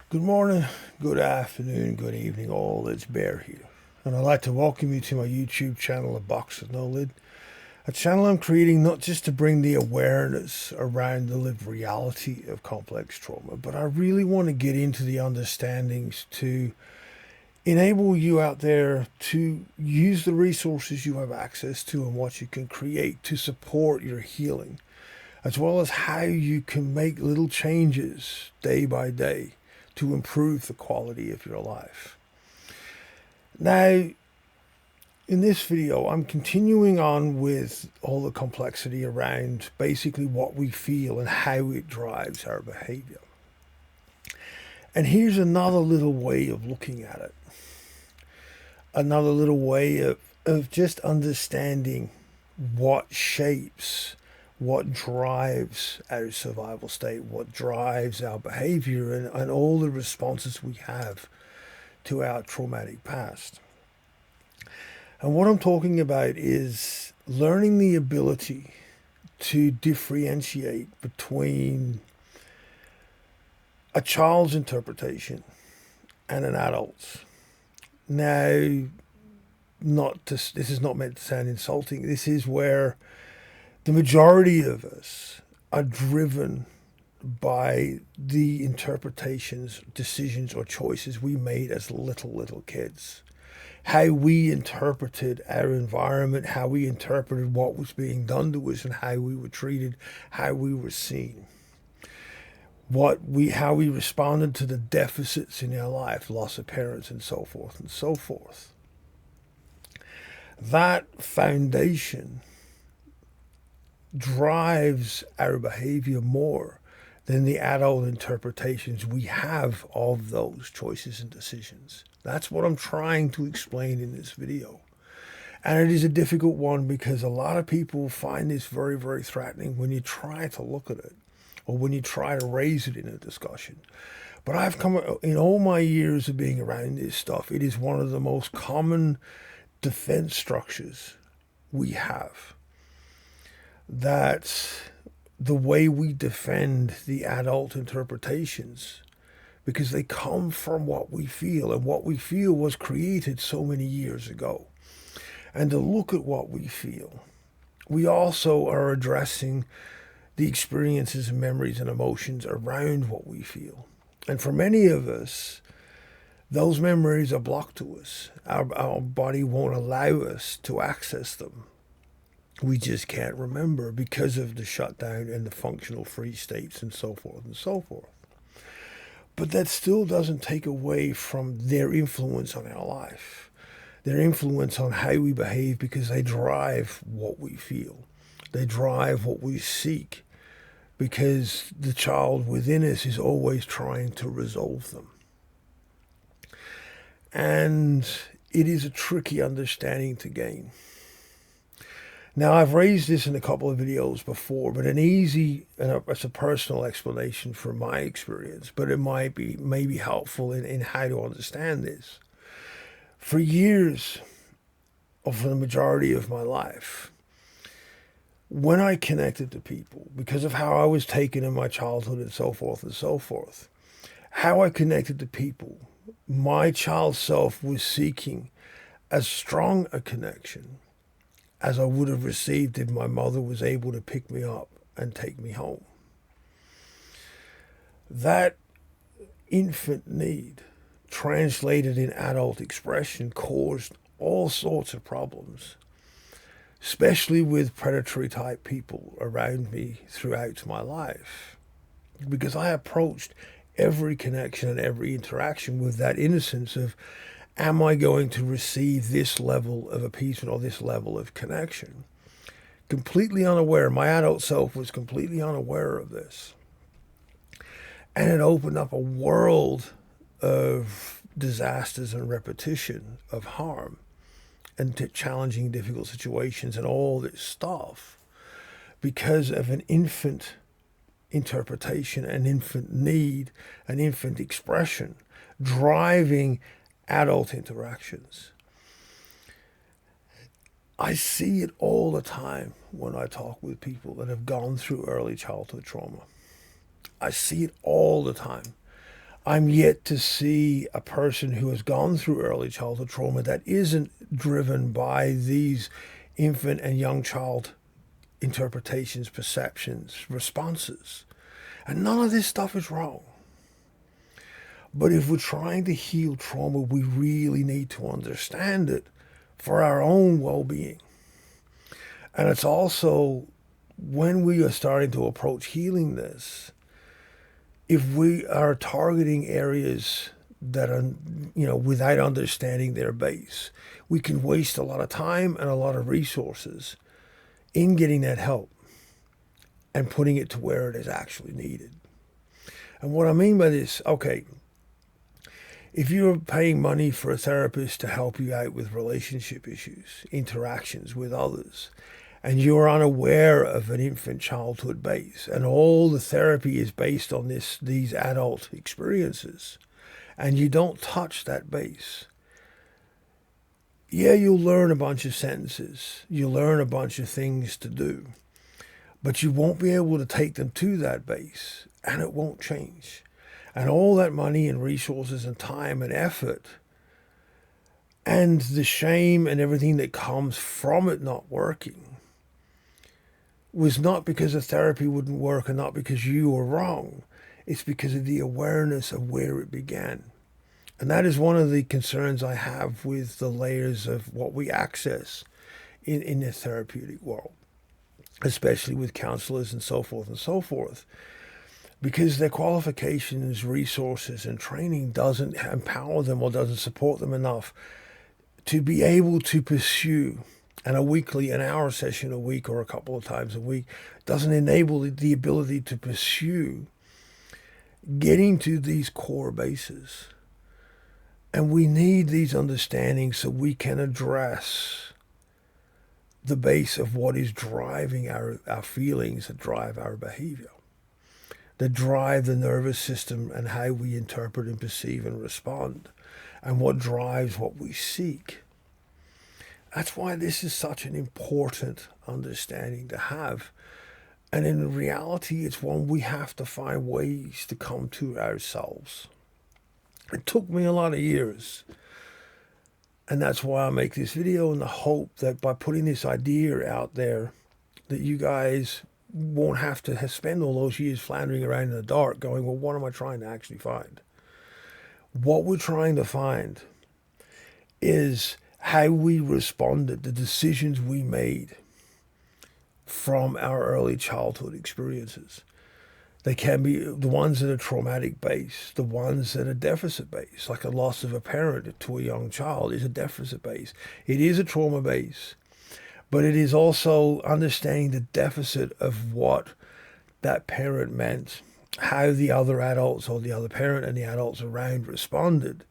Good morning, good afternoon, good evening, all. It's Bear here. And I'd like to welcome you to my YouTube channel, aboxwithnolid, a channel I'm creating not just to bring the awareness around the lived reality of complex trauma, but I really want to get into the understandings to enable you out there to use the resources you have access to and what you can create to support your healing, as well as how you can make little changes day by day to improve the quality of your life. Now, in this video, I'm continuing on with all the complexity around basically what we feel and how it drives our behavior. And here's another little way of looking at it. Another little way of just understanding what shapes, what drives our survival state, what drives our behavior, and all the responses we have to our traumatic past. And what I'm talking about is learning the ability to differentiate between a child's interpretation and an adult's. Now, this is not meant to sound insulting. This is where the majority of us are driven by the interpretations, decisions, or choices we made as little kids. How we interpreted our environment, how we interpreted what was being done to us, and how we were treated, how we were seen. How we responded to the deficits in our life, loss of parents, and so forth and so forth. That foundation drives our behavior more than the adult interpretations we have of those choices and decisions. That's what I'm trying to explain in this video. And it is a difficult one because a lot of people find this very, very threatening when you try to look at it or when you try to raise it in a discussion. But I've come, in all my years of being around this stuff, it is one of the most common defense structures we have. That's the way we defend the adult interpretations, because they come from what we feel, and what we feel was created so many years ago. And to look at what we feel, we also are addressing the experiences and memories and emotions around what we feel. And for many of us, those memories are blocked to us. Our body won't allow us to access them. We just can't remember because of the shutdown and the functional freeze states and so forth and so forth. But that still doesn't take away from their influence on our life, their influence on how we behave, because they drive what we feel. They drive what we seek, because the child within us is always trying to resolve them. And it is a tricky understanding to gain. Now, I've raised this in a couple of videos before, but it's a personal explanation from my experience, but it may be helpful in how to understand this. For years, or for the majority of my life, when I connected to people, because of how I was taken in my childhood and so forth, how I connected to people, my child self was seeking as strong a connection as I would have received if my mother was able to pick me up and take me home. That infant need, translated in adult expression, caused all sorts of problems, especially with predatory type people around me throughout my life, because I approached every connection and every interaction with that innocence of, am I going to receive this level of appeasement or this level of connection? Completely unaware. My adult self was completely unaware of this. And it opened up a world of disasters and repetition of harm and challenging, difficult situations and all this stuff because of an infant interpretation, an infant need, an infant expression driving adult interactions. I see it all the time when I talk with people that have gone through early childhood trauma. I see it all the time. I'm yet to see a person who has gone through early childhood trauma that isn't driven by these infant and young child interpretations, perceptions, responses. And none of this stuff is wrong. But if we're trying to heal trauma, we really need to understand it for our own well being. And it's also when we are starting to approach healing this, if we are targeting areas that are, without understanding their base, we can waste a lot of time and a lot of resources in getting that help and putting it to where it is actually needed. And what I mean by this, okay, if you're paying money for a therapist to help you out with relationship issues, interactions with others, and you're unaware of an infant childhood base, and all the therapy is based on these adult experiences, and you don't touch that base, yeah, you'll learn a bunch of sentences, you'll learn a bunch of things to do, but you won't be able to take them to that base, and it won't change. And all that money and resources and time and effort and the shame and everything that comes from it not working was not because the therapy wouldn't work and not because you were wrong. It's because of the awareness of where it began. And that is one of the concerns I have with the layers of what we access in the therapeutic world, especially with counselors and so forth and so forth. Because their qualifications, resources, and training doesn't empower them or doesn't support them enough to be able to pursue, and an hour session a week or a couple of times a week doesn't enable the ability to pursue getting to these core bases. And we need these understandings so we can address the base of what is driving our feelings that drive our behavior, that drive the nervous system and how we interpret and perceive and respond, and what drives what we seek. That's why this is such an important understanding to have. And in reality, it's one we have to find ways to come to ourselves. It took me a lot of years. And that's why I make this video, in the hope that by putting this idea out there, that you guys won't have to spend all those years floundering around in the dark going, well, what am I trying to actually find? What we're trying to find is how we responded, the decisions we made from our early childhood experiences. They can be the ones that are traumatic based, the ones that are deficit based, like a loss of a parent to a young child is a deficit base. It is a trauma base, but it is also understanding the deficit of what that parent meant, how the other adults or the other parent and the adults around responded,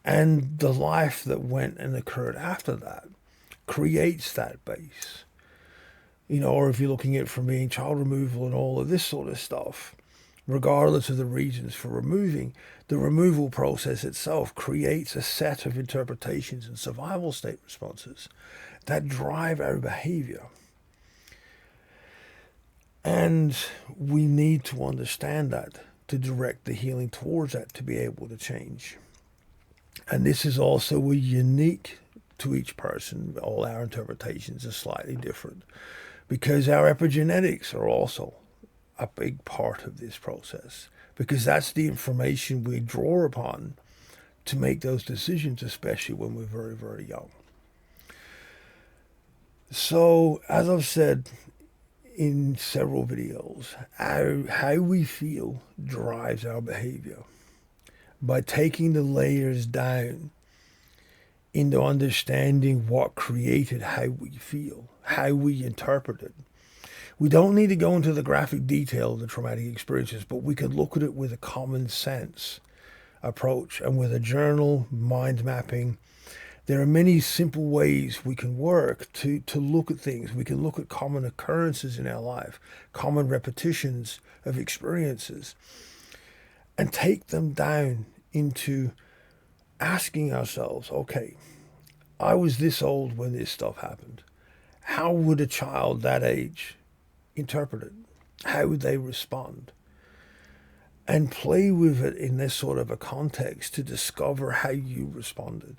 and the life that went and occurred after that creates that base. Or if you're looking at it from being child removal and all of this sort of stuff, regardless of the reasons for removing, the removal process itself creates a set of interpretations and survival state responses that drive our behavior. And we need to understand that to direct the healing towards that, to be able to change. And this is also unique to each person. All our interpretations are slightly different because our epigenetics are also a big part of this process, because that's the information we draw upon to make those decisions, especially when we're very, very young. So, as I've said in several videos, how we feel drives our behavior. By taking the layers down into understanding what created how we feel, how we interpret it. We don't need to go into the graphic detail of the traumatic experiences, but we could look at it with a common sense approach and with a journal, mind mapping. There are many simple ways we can work to look at things. We can look at common occurrences in our life, common repetitions of experiences, and take them down into asking ourselves, okay, I was this old when this stuff happened. How would a child that age interpret it? How would they respond? and play with it in this sort of a context to discover how you responded.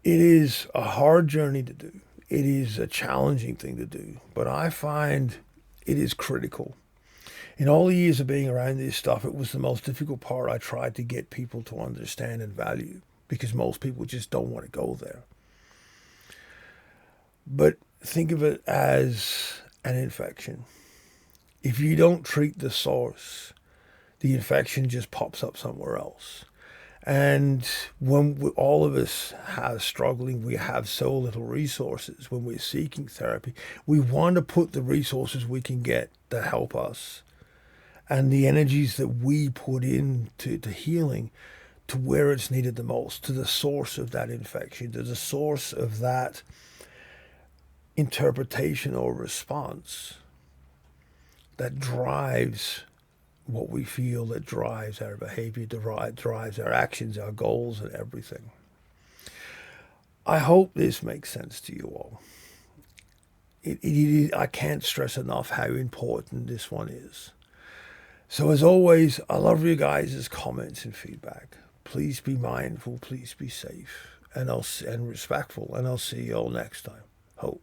It is a hard journey to do. It is a challenging thing to do, but I find it is critical. In all the years of being around this stuff, it was the most difficult part I tried to get people to understand and value, because most people just don't want to go there. But think of it as an infection. If you don't treat the source, the infection just pops up somewhere else. And when all of us are struggling, we have so little resources when we're seeking therapy. We want to put the resources we can get to help us and the energies that we put into healing to where it's needed the most, to the source of that infection, to the source of that interpretation or response that drives what we feel, that drives our behavior, drives our actions, our goals, and everything. I hope this makes sense to you all. I can't stress enough how important this one is. So as always, I love you guys' comments and feedback. Please be mindful, please be safe, and respectful, and I'll see you all next time. Hope.